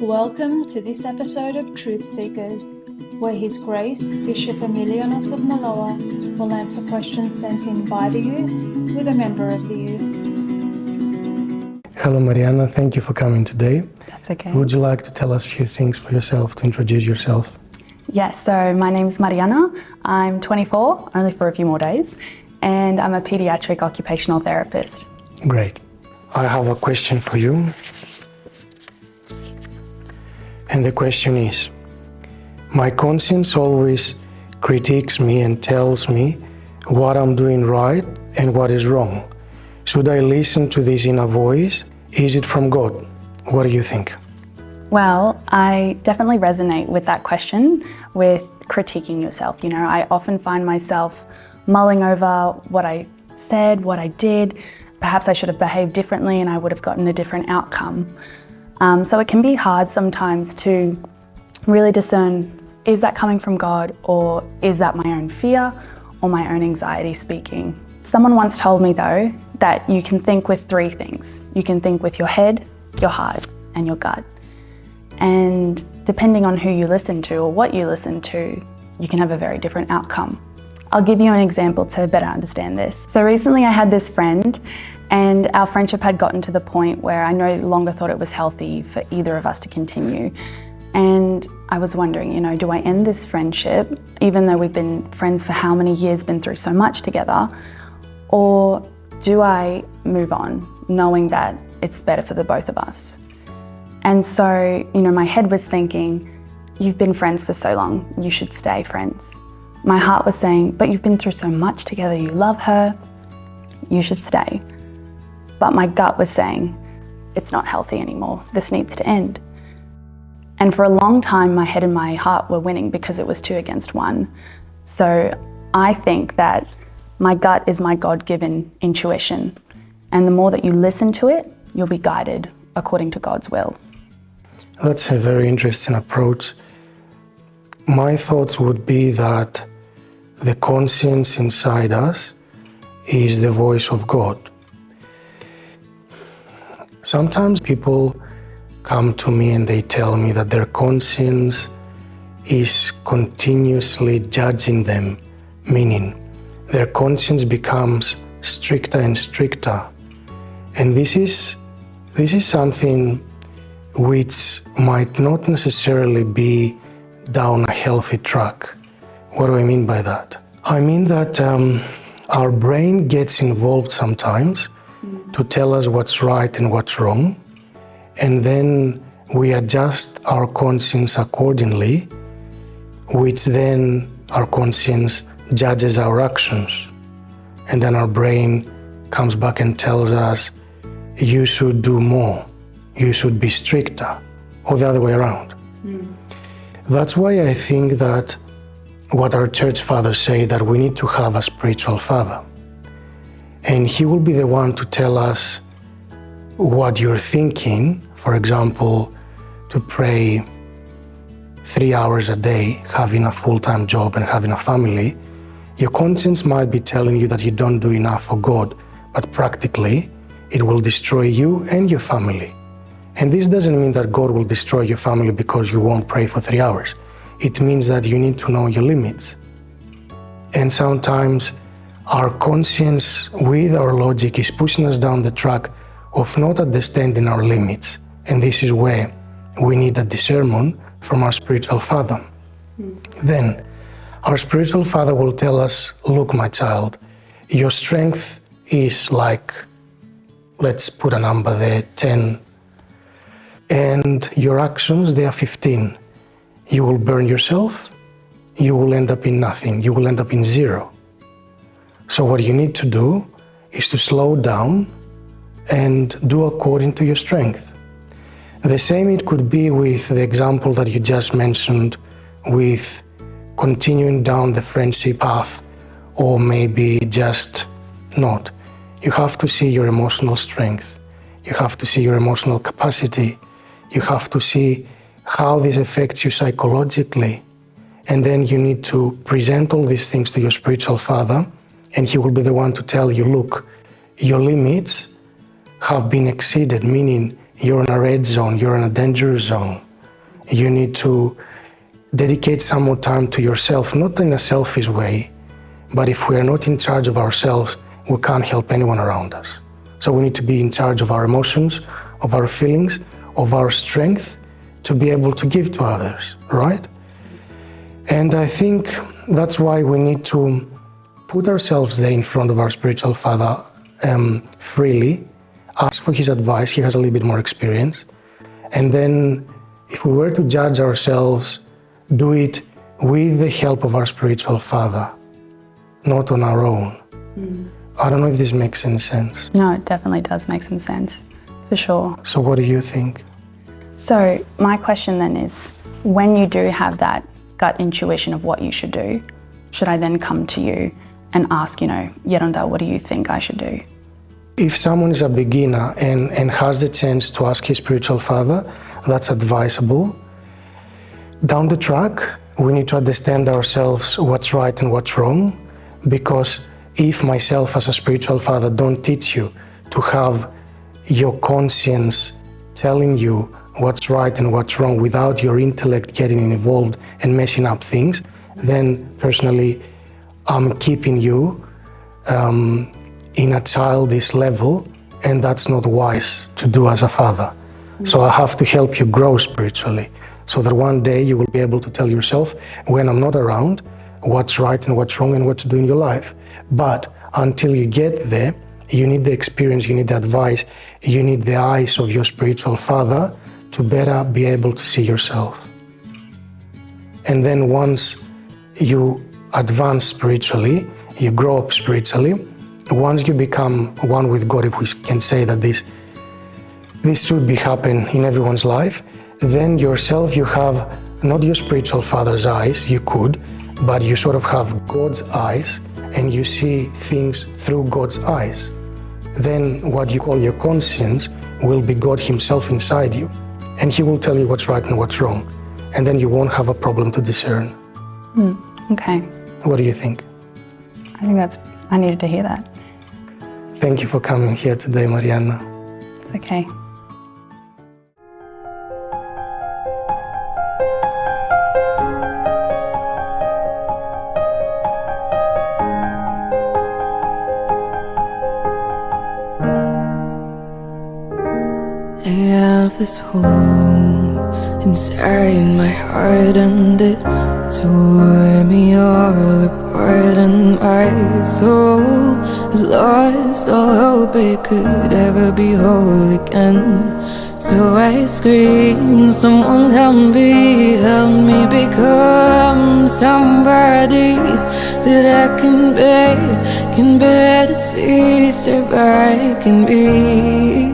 Welcome to this episode of Truth Seekers, where His Grace Bishop Emilianos of Maloa will answer questions sent in by the youth with a member of the youth. Hello Marianna, thank you for coming today. That's okay. Would you like to tell us a few things for yourself, to introduce yourself? Yes, so my name's Marianna. I'm 24, only for a few more days, and I'm a pediatric occupational therapist. Great. I have a question for you. And the question is, my conscience always critiques me and tells me what I'm doing right and what is wrong. Should I listen to this inner voice? Is it from God? What do you think? Well, I definitely resonate with that question, with critiquing yourself. You know, I often find myself mulling over what I said, what I did. Perhaps I should have behaved differently and I would have gotten a different outcome. So it can be hard sometimes to really discern, is that coming from God, or is that my own fear or my own anxiety speaking? Someone once told me though, that you can think with three things. You can think with your head, your heart, and your gut. And depending on who you listen to or what you listen to, you can have a very different outcome. I'll give you an example to better understand this. So recently I had this friend, and our friendship had gotten to the point where I no longer thought it was healthy for either of us to continue. And I was wondering, you know, do I end this friendship, even though we've been friends for how many years, been through so much together, or do I move on, knowing that it's better for the both of us? And so, you know, my head was thinking, you've been friends for so long, you should stay friends. My heart was saying, but you've been through so much together, you love her, you should stay. But my gut was saying, it's not healthy anymore, this needs to end. And for a long time, my head and my heart were winning because it was 2 against 1. So I think that my gut is my God-given intuition. And the more that you listen to it, you'll be guided according to God's will. That's a very interesting approach. My thoughts would be that the conscience inside us is the voice of God. Sometimes people come to me and they tell me that their conscience is continuously judging them, meaning their conscience becomes stricter and stricter. And this is something which might not necessarily be down a healthy track. What do I mean by that? I mean that our brain gets involved sometimes to tell us what's right and what's wrong, and then we adjust our conscience accordingly, which then our conscience judges our actions. And then our brain comes back and tells us, you should do more, you should be stricter, or the other way around. That's why I think that what our church fathers say, that we need to have a spiritual father. And he will be the one to tell us what you're thinking. For example, to pray 3 hours a day, having a full-time job and having a family. Your conscience might be telling you that you don't do enough for God, but practically it will destroy you and your family. And this doesn't mean that God will destroy your family because you won't pray for 3 hours. It means that you need to know your limits. And sometimes our conscience with our logic is pushing us down the track of not understanding our limits. And this is where we need a discernment from our spiritual father. Then our spiritual father will tell us, look, my child, your strength is like, let's put a number there, 10. And your actions, they are 15. You will burn yourself, you will end up in nothing, you will end up in 0. So what you need to do is to slow down and do according to your strength. The same it could be with the example that you just mentioned, with continuing down the friendship path, or maybe just not. You have to see your emotional strength. You have to see your emotional capacity. You have to see how this affects you psychologically. And then you need to present all these things to your spiritual father, and he will be the one to tell you, look, your limits have been exceeded, meaning you're in a red zone, you're in a dangerous zone. You need to dedicate some more time to yourself, not in a selfish way, but if we are not in charge of ourselves, we can't help anyone around us. So we need to be in charge of our emotions, of our feelings, of our strength to be able to give to others, right? And I think that's why we need to put ourselves there in front of our spiritual father freely, ask for his advice. He has a little bit more experience. And then if we were to judge ourselves, do it with the help of our spiritual father, not on our own. I don't know if this makes any sense. No, it definitely does make some sense, for sure. So what do you think? So my question then is, when you do have that gut intuition of what you should do, should I then come to you and ask, Yeronda, what do you think I should do? If someone is a beginner and has the chance to ask his spiritual father, that's advisable. Down the track, we need to understand ourselves what's right and what's wrong, because if myself as a spiritual father don't teach you to have your conscience telling you what's right and what's wrong without your intellect getting involved and messing up things, then personally I'm keeping you in a childish level, and that's not wise to do as a father. So I have to help you grow spiritually, so that one day you will be able to tell yourself, when I'm not around, what's right and what's wrong and what to do in your life. But until you get there, you need the experience, you need the advice, you need the eyes of your spiritual father to better be able to see yourself. And then once you advance spiritually, you grow up spiritually, once you become one with God, if we can say that this should be happen in everyone's life, then yourself, you have not your spiritual father's eyes, you could, but you sort of have God's eyes, and you see things through God's eyes. Then what you call your conscience will be God himself inside you, and he will tell you what's right and what's wrong, and then you won't have a problem to discern. Okay. What do you think? I think I needed to hear that. Thank you for coming here today, Marianna. It's okay. I have this hole inside my heart, and it tore me all apart, and my soul is lost. All hope it could ever be whole again. So I scream, someone help me become somebody that I can bear to see, step back and be.